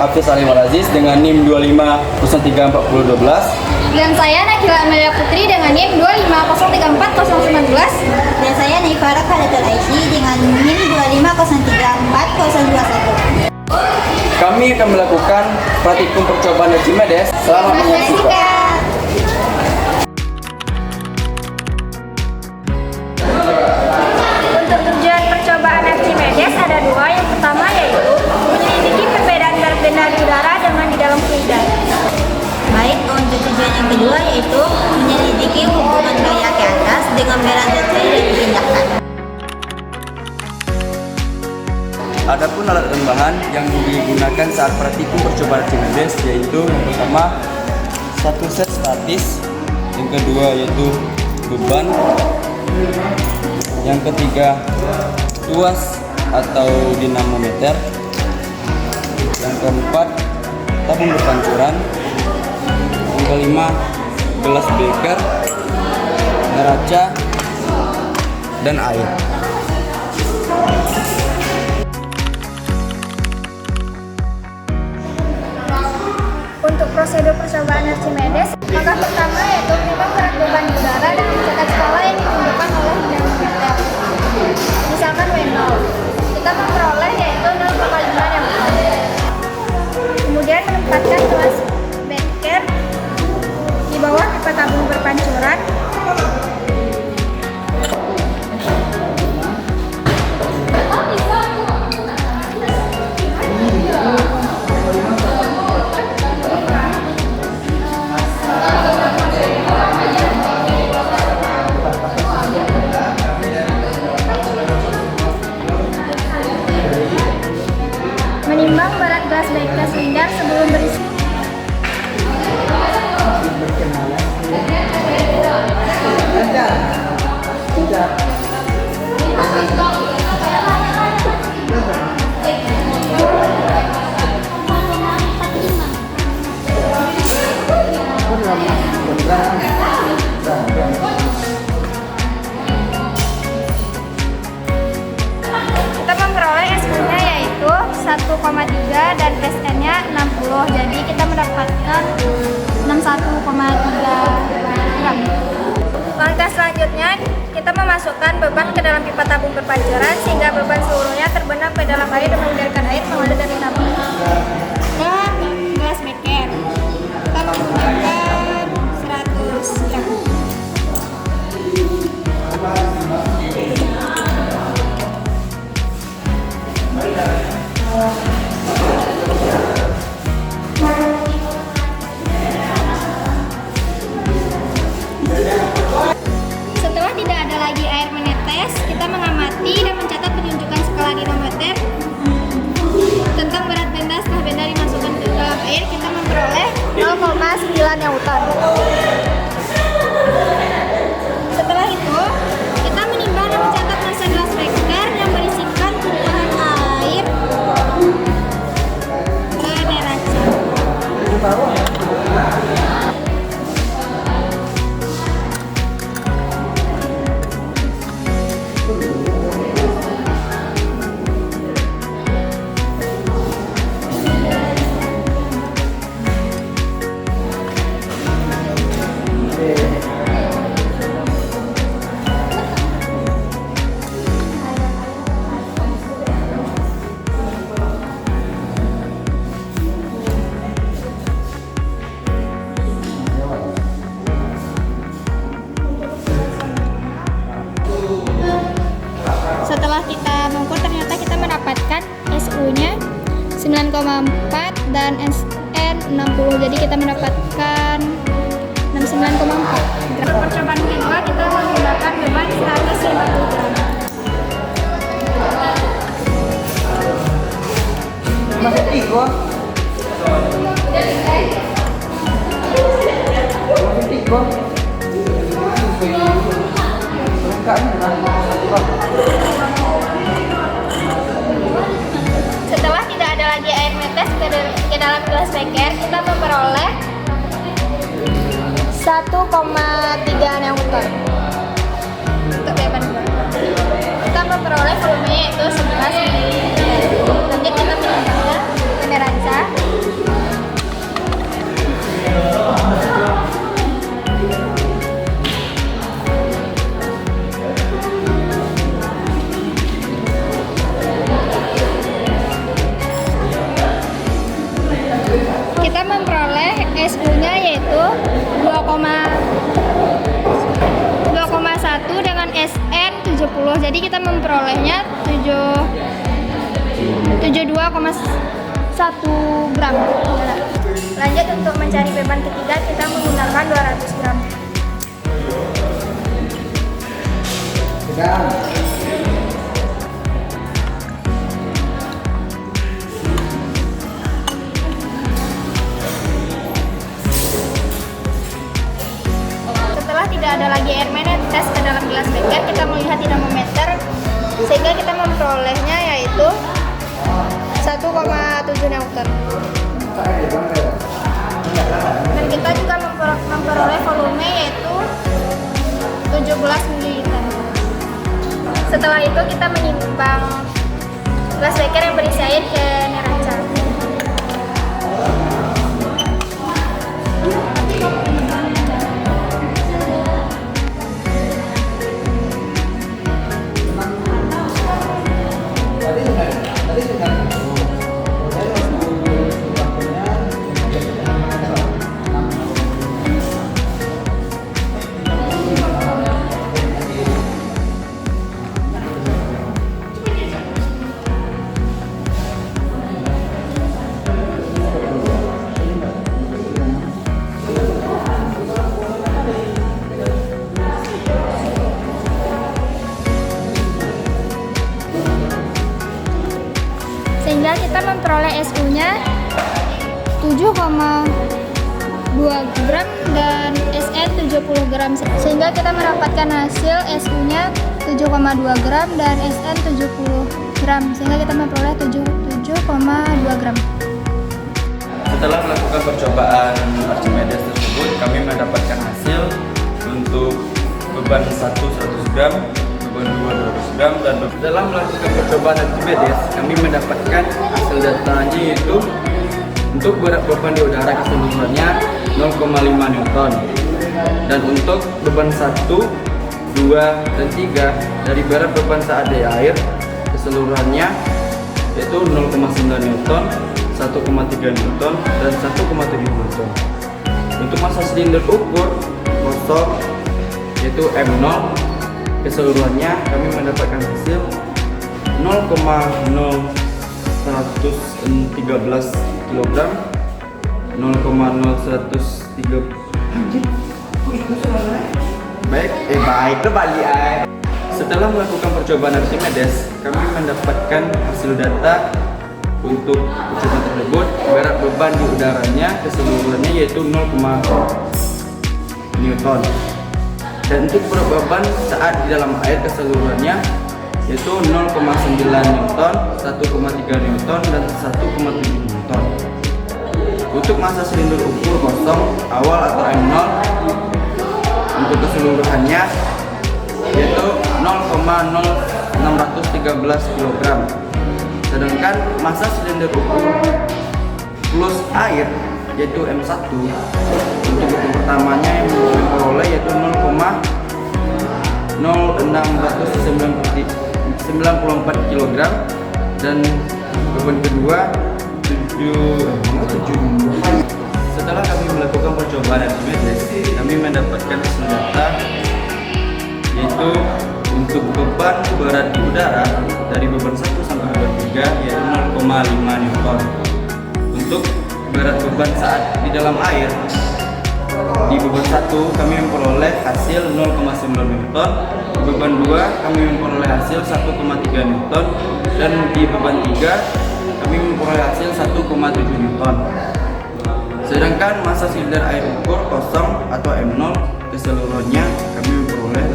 Hafiz Salim Al-Aziz dengan NIM 25034012. Dan saya Nakila Amelia Putri dengan NIM 250340911. Dan saya Naifara Khalidatul Aisy dengan NIM 250344021. Kami akan melakukan praktikum percobaan Archimedes. Selamat menyaksikan. Untuk tujuan percobaan Archimedes ada dua. Yang pertama yaitu menyelidiki perbedaan berat benda di udara dengan di dalam fluida. Baik, untuk tujuan yang kedua yaitu menyelidiki hubungan gaya ke atas dengan berat zat cair yang dipindahkan. Adapun alat dan bahan yang digunakan saat praktikum percobaan Archimedes yaitu yang pertama satu set statis, yang kedua yaitu beban, yang ketiga tuas atau dinamometer, yang keempat tabung berpancuran, yang kelima gelas beker, neraca, dan air. Untuk prosedur percobaan Archimedes, langkah pertama yaitu menimbang berat beban di udara dengan mencetak skala yang ditunjukkan oleh dinamometer. Misalkan W0, kita memperoleh yaitu 0,5 Newton. Kemudian menempatkan gelas beker di bawah pipa tabung berpancuran. Menimbang berat gelas beker silinder sebelum berisi. Kita memperoleh SU-nya yaitu 1,3 dan SN-nya 60. Jadi kita mendapatkan 61,3 gram. Langkah selanjutnya kita memasukkan beban ke dalam pipa tabung berpancuran sehingga beban seluruhnya terbenam ke dalam air dan membiarkan air mengalir dari tabung ke gelas beker. Kita menggunakan 100 gram. Setelah tidak ada lagi air menetes, kita mengamati dan mencatat penunjukan skala dinamometer tentang berat benda. Setelah benda dimasukkan ke dalam air, kita memperoleh 0,9 Newton. Setelah itu, kita menimbang dan mencatat massa gelas beker yang berisikan tumpahan air ke neraca. Setelah kita mengukur ternyata kita mendapatkan SU-nya 9,4 dan SN 60. Jadi kita mendapatkan 69,4. Untuk percobaan kedua kita menggunakan beban 150 gram. Masih tiga. Setelah tidak ada lagi air metes ke dalam gelas beker, kita memperoleh 1,3 Newton. Untuk beban kita memperoleh volumenya itu 11 ml. Lanjut kita menimbangkan ke neraca. 2,1 dengan SN 70. Jadi kita memperolehnya 72,1 gram. Lanjut untuk mencari beban ketiga, kita menggunakan 200 gram. Setelah tidak ada lagi air menetes ke dalam gelas beker, kita melihat dinamometer sehingga kita memperolehnya yaitu 1,7 Newton. Dan kita juga memperoleh volume yaitu 17 ml. Setelah itu kita menimbang gelas beker yang berisi air ke neraca. Sehingga kita memperoleh SU-nya 7,2 gram dan SN 70 gram. Sehingga kita mendapatkan hasil SU-nya 7,2 gram dan SN 70 gram. Sehingga kita memperoleh 7,2 gram. Setelah melakukan percobaan Archimedes tersebut, kami mendapatkan hasil untuk beban 1 100 gram, beban 2 200 gram, dan setelah melakukan percobaan Archimedes, kami mendapatkan hasil datanya yaitu untuk berat beban di udara keseluruhannya 0,5 Newton, dan untuk beban 1, 2, dan 3 dari berat beban saat di air keseluruhannya yaitu 0,9 Newton, 1,3 Newton, dan 1,7 Newton. Untuk massa silinder ukur kosong yaitu M0 keseluruhannya kami mendapatkan hasil 0,0113 kg, 0,0103 baik kembali. Setelah melakukan percobaan Archimedes, kami mendapatkan hasil data untuk percobaan tersebut. Berat beban di udaranya keseluruhannya yaitu 0, Newton, dan untuk berat beban saat di dalam air keseluruhannya yaitu 0,9 Newton, 1,3 Newton, dan 1,7 Newton. Untuk massa silinder ukur kosong awal atau M0 untuk keseluruhannya yaitu 0,0613 kg. Sedangkan massa silinder ukur plus air yaitu M1 untuk beban pertamanya yang memperoleh yaitu 0,0694 kg, dan beban kedua 7. Setelah kami melakukan percobaan Archimedes, kami mendapatkan hasil data yaitu untuk beban berat di udara dari beban 1 sampai beban 3 yaitu 0,5 Newton. Untuk berat beban saat di dalam air di beban 1 kami memperoleh hasil 0,9 Newton, beban 2 kami memperoleh hasil 1,3 Newton, dan di beban 3 kami memperoleh hasil 1,7 Newton. Sedangkan massa silinder air ukur kosong atau M0 keseluruhannya kami memperoleh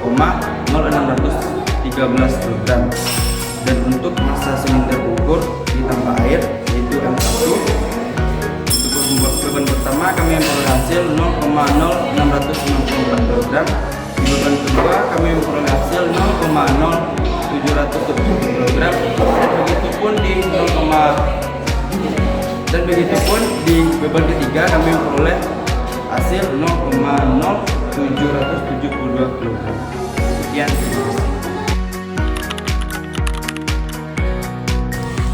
0,0613 kg, dan untuk massa silinder ukur ditambah air yaitu M1 untuk beban pertama kami memperoleh hasil 0,0694 kg, di beban kedua kami memperoleh hasil 0,0770 kg, dan begitupun di beban ketiga kami memperoleh hasil 0,0772 kg. Sekian.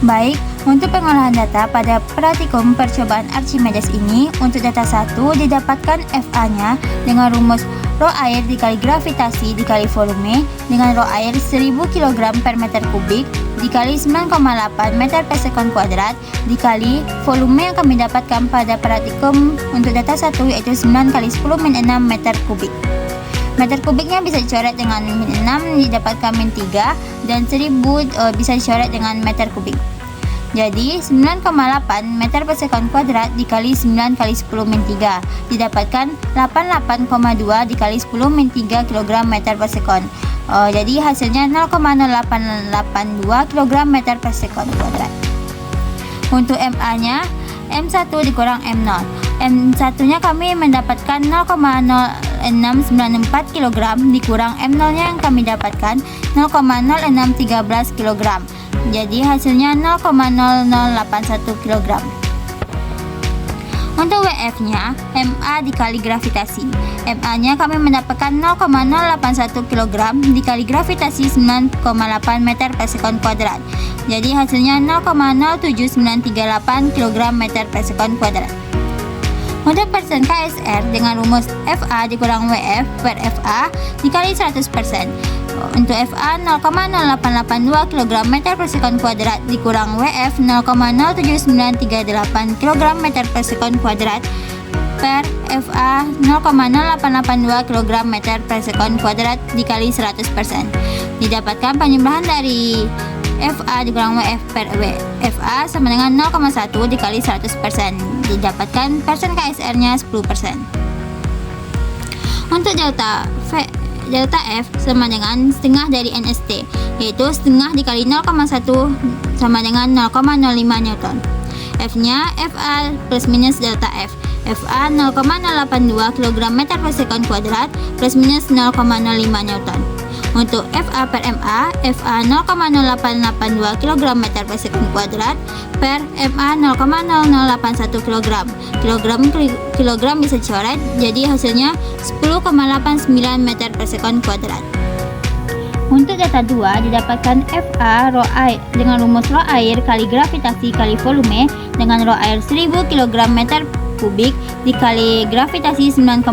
Baik, Untuk pengolahan data pada praktikum percobaan Archimedes ini, untuk data 1 didapatkan FA-nya dengan rumus rho air dikali gravitasi dikali volume dengan rho air 1000 kg per meter kubik dikali 9,8 meter per sekon kuadrat dikali volume yang kami dapatkan pada praktikum untuk data 1 yaitu 9 kali 10 min 6 meter kubik. Meter kubiknya bisa dicoret dengan min 6 didapatkan min 3 dan 1000 bisa dicoret dengan meter kubik. Jadi 9,8 meter per sekon kuadrat dikali 9 kali 10 min 3 didapatkan 88,2 dikali 10 min 3 kg meter per sekon. Jadi hasilnya 0,0882 kg meter per sekon kuadrat. Untuk MA-nya M1 dikurang M0. M1 nya kami mendapatkan 0,0694 kg dikurang M0 nya yang kami dapatkan 0,0613 kg. Jadi hasilnya 0,0081 kg. Untuk WF-nya, MA dikali gravitasi. MA-nya kami mendapatkan 0,081 kg dikali gravitasi 9,8 meter per sekon kuadrat. Jadi hasilnya 0,07938 kg meter per sekon kuadrat. Untuk persen KSR dengan rumus FA dikurang WF per FA dikali 100%. Untuk FA 0,0882 kg meter per sekon kuadrat dikurang WF 0,07938 kg meter per sekon kuadrat per FA 0,0882 kg meter per sekon kuadrat dikali 100%. Didapatkan penjumlahan dari FA dikurang WF per FA sama dengan 0,1 dikali 100%. Didapatkan persen KSR-nya 10%. Untuk delta F sama dengan setengah dari NST, yaitu setengah dikali 0,1 sama dengan 0,05 Newton. F-nya FA plus minus delta F. FA 0,082 kg meter per sekon kuadrat plus minus 0,05 Newton. Untuk FA per MA, FA 0,0882 kg meter per sekon kuadrat per MA 0,0081 kg. Kilogram bisa dicoret, jadi hasilnya 10,89 meter per sekon kuadrat. Untuk data 2 didapatkan FA rho air dengan rumus rho air kali gravitasi kali volume dengan rho air 1000 kg meter kubik dikali gravitasi 9,8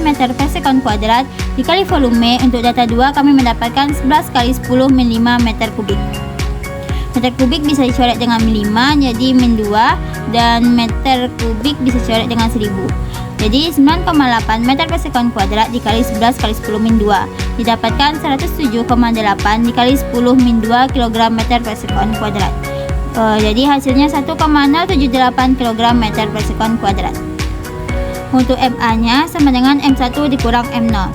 meter per sekon kuadrat dikali volume. Untuk data 2 kami mendapatkan 11 kali 10 min 5 meter kubik. Meter kubik bisa dicoret dengan min 5 jadi min 2 dan meter kubik bisa dicoret dengan 1000. Jadi 9,8 meter per sekon kuadrat dikali 11 kali 10 min 2 didapatkan 107,8 dikali 10 min 2 kg meter per sekon kuadrat. Jadi hasilnya 1,078 kg meter per sekon kuadrat. Untuk MA-nya sama dengan M1 dikurang M0.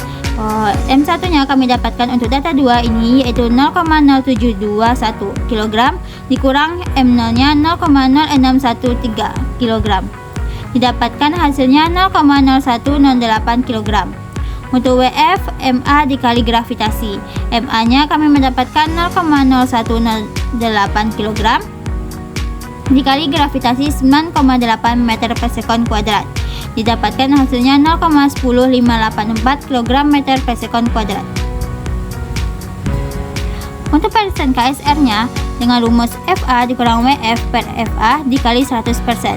M1 nya kami dapatkan untuk data 2 ini yaitu 0,0721 kg dikurang M0 nya 0,0613 kg. Didapatkan hasilnya 0,0108 kg. Untuk WF, MA dikali gravitasi. MA nya kami mendapatkan 0,0108 kg dikali gravitasi 9,8 meter per sekon kuadrat. Didapatkan hasilnya 0,10584 kg meter per sekon kuadrat. Untuk persen KSR-nya dengan rumus FA dikurang WF per FA dikali 100%.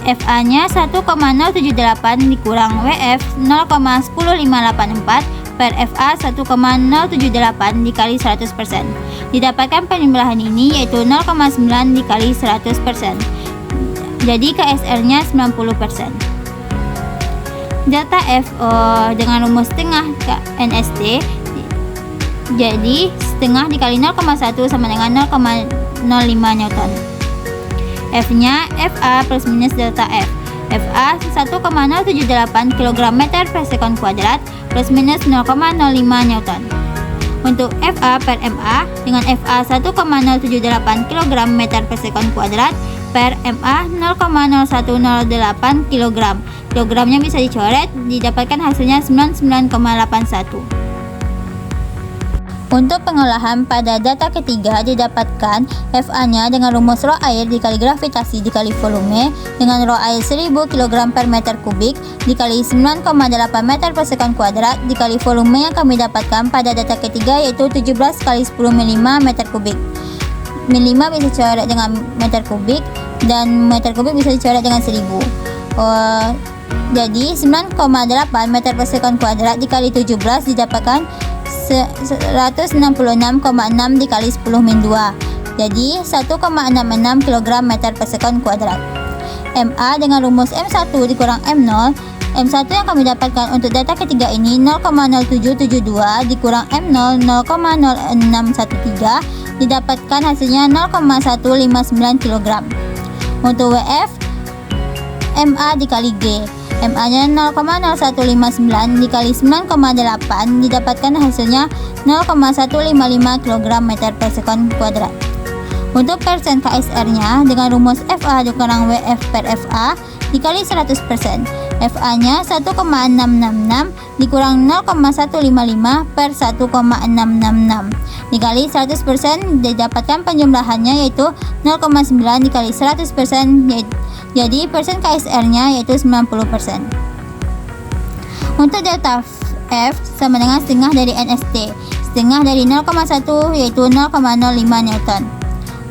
FA-nya 1,078 dikurang WF 0,10584 per FA 1,078 dikali 100%. Didapatkan penjumlahan ini yaitu 0,9 dikali 100%. Jadi KSR-nya 90%. Delta F dengan rumus setengah NST, jadi setengah dikali 0,1 sama dengan 0,05 Newton. F-nya FA plus minus delta F. FA 1,078 kg meter per sekon kuadrat plus minus 0,05 Newton. Untuk FA per MA dengan FA 1,078 kg meter per sekon kuadrat per MA 0,0108 kg. Kilogramnya bisa dicoret, didapatkan hasilnya 99,81. Untuk pengolahan pada data ketiga didapatkan FA-nya dengan rumus rho air dikali gravitasi dikali volume dengan rho air 1000 kg per meter kubik dikali 9,8 meter per sekon kuadrat dikali volume yang kami dapatkan pada data ketiga yaitu 17 kali 10 min 5 meter kubik. min 5 bisa dicoret dengan meter kubik dan meter kubik bisa dicoret dengan 1000. Jadi 9,8 meter per sekon kuadrat dikali 17 didapatkan 166,6 dikali 10 min 2. Jadi 1,66 kg meter per sekon kuadrat. MA dengan rumus M1 dikurang M0. M1 yang kami dapatkan untuk data ketiga ini 0,0772 dikurang M0 0,0613 didapatkan hasilnya 0,159 kg. Untuk WF MA dikali G, MA nya 0,0159 dikali 9,8 didapatkan hasilnya 0,155 kg meter per sekon kuadrat. Untuk persen KSR nya dengan rumus FA dikurang WF per FA dikali 100%. FA nya 1,666 dikurang 0,155 per 1,666 dikali 100% didapatkan penjumlahannya yaitu 0,9 dikali 100%, jadi persen KSR nya yaitu 90%. Untuk delta F sama dengan setengah dari NST, setengah dari 0,1 yaitu 0,05 Newton.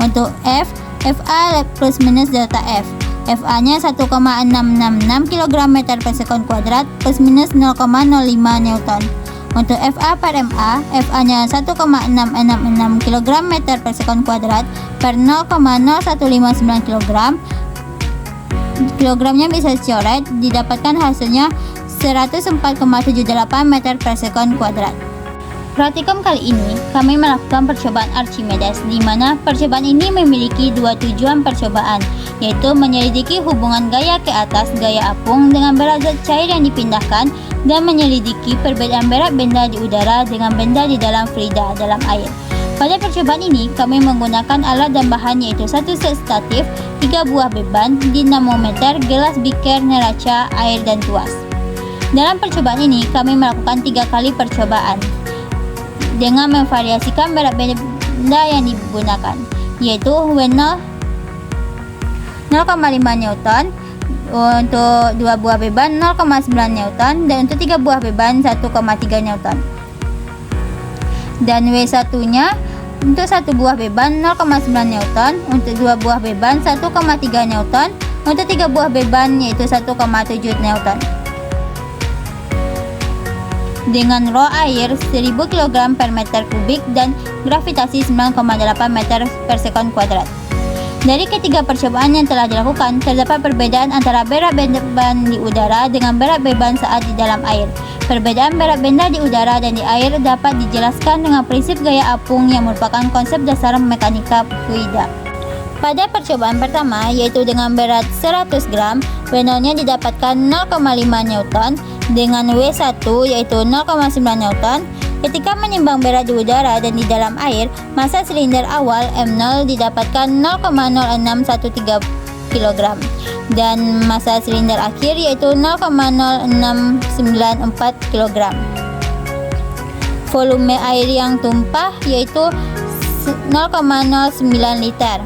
Untuk F, FA plus minus delta F, FA nya 1,666 kg meter per sekon kuadrat plus minus 0,05 Newton. Untuk FA per MA, FA nya 1,666 kg meter per sekon kuadrat per 0,0159 kg. Kilogramnya bisa dicoret, didapatkan hasilnya 104,78 meter per sekon kuadrat. Praktikum kali ini kami melakukan percobaan Archimedes, di mana percobaan ini memiliki dua tujuan percobaan, yaitu menyelidiki hubungan gaya ke atas gaya apung dengan berat zat cair yang dipindahkan dan menyelidiki perbedaan berat benda di udara dengan benda di dalam fluida dalam air. Pada percobaan ini kami menggunakan alat dan bahan yaitu satu set statif, 3 buah beban, dinamometer, gelas beaker, neraca, air dan tuas. Dalam percobaan ini kami melakukan 3 kali percobaan dengan memvariasikan berat benda yang digunakan, yaitu W0 0,5 Newton, untuk 2 buah beban 0,9 Newton, dan untuk 3 buah beban 1,3 Newton. Dan W1 nya untuk 1 buah beban 0,9 Newton, untuk 2 buah beban 1,3 Newton, untuk 3 buah beban yaitu 1,7 Newton. Dengan rho air 1000 kg per meter kubik dan gravitasi 9,8 meter per sekon kuadrat. Dari ketiga percobaan yang telah dilakukan, terdapat perbedaan antara berat beban di udara dengan berat beban saat di dalam air. Perbedaan berat benda di udara dan di air dapat dijelaskan dengan prinsip gaya apung yang merupakan konsep dasar mekanika fluida. Pada percobaan pertama, yaitu dengan berat 100 gram, W0-nya didapatkan 0,5 Newton, dengan W1 yaitu 0,9 Newton. Ketika menimbang berat di udara dan di dalam air, massa silinder awal M0 didapatkan 0,0613 kg dan massa silinder akhir yaitu 0,0694 kg. Volume air yang tumpah yaitu 0,09 liter.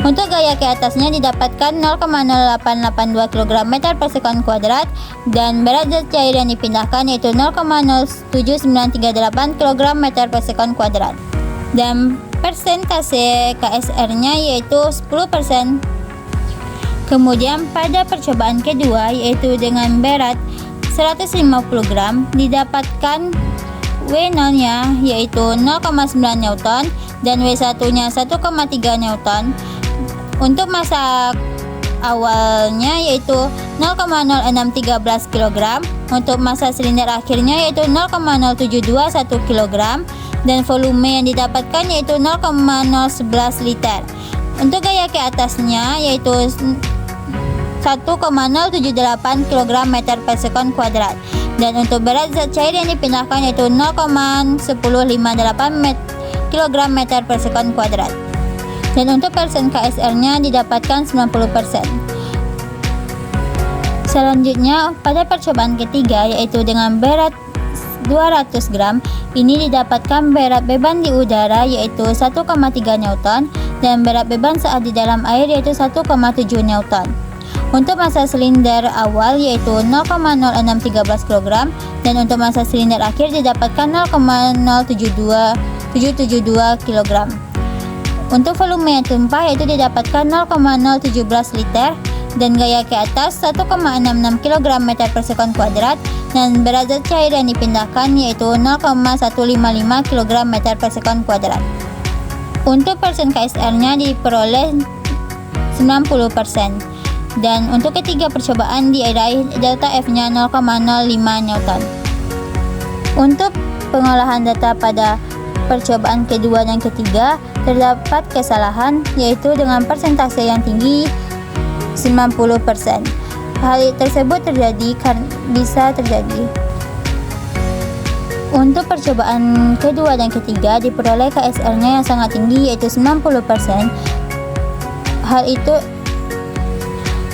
Untuk gaya ke atasnya didapatkan 0,0882 kg meter per sekon kuadrat dan berat zat cair yang dipindahkan yaitu 0,07938 kg meter per sekon kuadrat. Dan persentase KSR-nya yaitu 10%. Kemudian pada percobaan kedua yaitu dengan berat 150 gram didapatkan W0-nya yaitu 0,9 Newton dan W1-nya 1,3 Newton. Untuk massa awalnya yaitu 0,0613 kg, untuk massa silinder akhirnya yaitu 0,0721 kg dan volume yang didapatkan yaitu 0,011 liter. Untuk gaya ke atasnya yaitu 1,078 kg meter per sekon kuadrat dan untuk berat zat cair yang dipindahkan yaitu 0,1058 kg meter per sekon kuadrat. Dan untuk persen KSR-nya didapatkan 90%. Selanjutnya pada percobaan ketiga yaitu dengan berat 200 gram, ini didapatkan berat beban di udara yaitu 1,3 Newton dan berat beban saat di dalam air yaitu 1,7 Newton. Untuk massa silinder awal yaitu 0,0613 kg dan untuk massa silinder akhir didapatkan 0,0772 kg. Untuk volume yang tumpah yaitu didapatkan 0,017 liter dan gaya ke atas 1,66 kg meter per sekon kuadrat dan berat zat cair yang dipindahkan yaitu 0,155 kg meter per sekon kuadrat. Untuk persen KSR-nya diperoleh 90% dan untuk ketiga percobaan diraih delta F-nya 0,05 Newton. Untuk pengolahan data pada percobaan kedua dan ketiga terdapat kesalahan yaitu dengan persentase yang tinggi 90%. Hal tersebut bisa terjadi. Untuk percobaan kedua dan ketiga diperoleh KSR-nya yang sangat tinggi yaitu 90%. Hal itu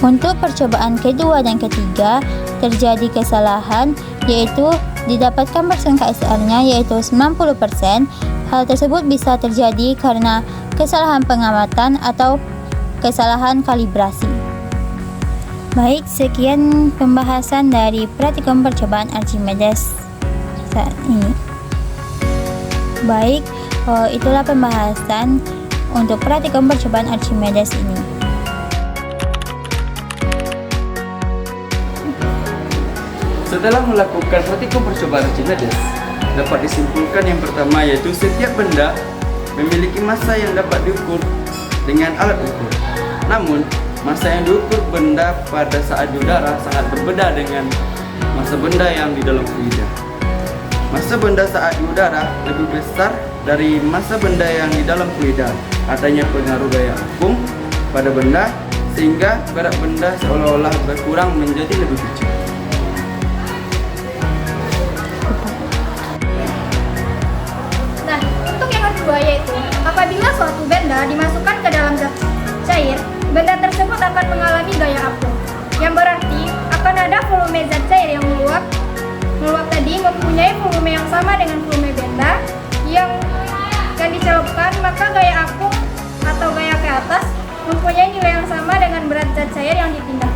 untuk percobaan kedua dan ketiga terjadi kesalahan yaitu didapatkan persen KSR-nya yaitu 90%. Hal tersebut bisa terjadi karena kesalahan pengamatan atau kesalahan kalibrasi. Baik, sekian pembahasan dari praktikum percobaan Archimedes saat ini. Baik, itulah pembahasan untuk praktikum percobaan Archimedes ini. Setelah melakukan praktikum percobaan Archimedes, dapat disimpulkan yang pertama yaitu setiap benda memiliki massa yang dapat diukur dengan alat ukur. Namun, massa yang diukur benda pada saat di udara sangat berbeda dengan massa benda yang di dalam fluida. Massa benda saat di udara lebih besar dari massa benda yang di dalam fluida. Adanya pengaruh gaya apung pada benda sehingga berat benda seolah-olah berkurang menjadi lebih kecil. Nah, untuk yang kedua yaitu apabila suatu benda dimasukkan ke dalam zat cair, benda tersebut akan mengalami gaya apung, yang berarti akan ada volume zat cair yang meluap tadi mempunyai volume yang sama dengan volume benda yang dicelupkan, maka gaya apung atau gaya ke atas mempunyai nilai yang sama dengan berat zat cair yang dipindahkan.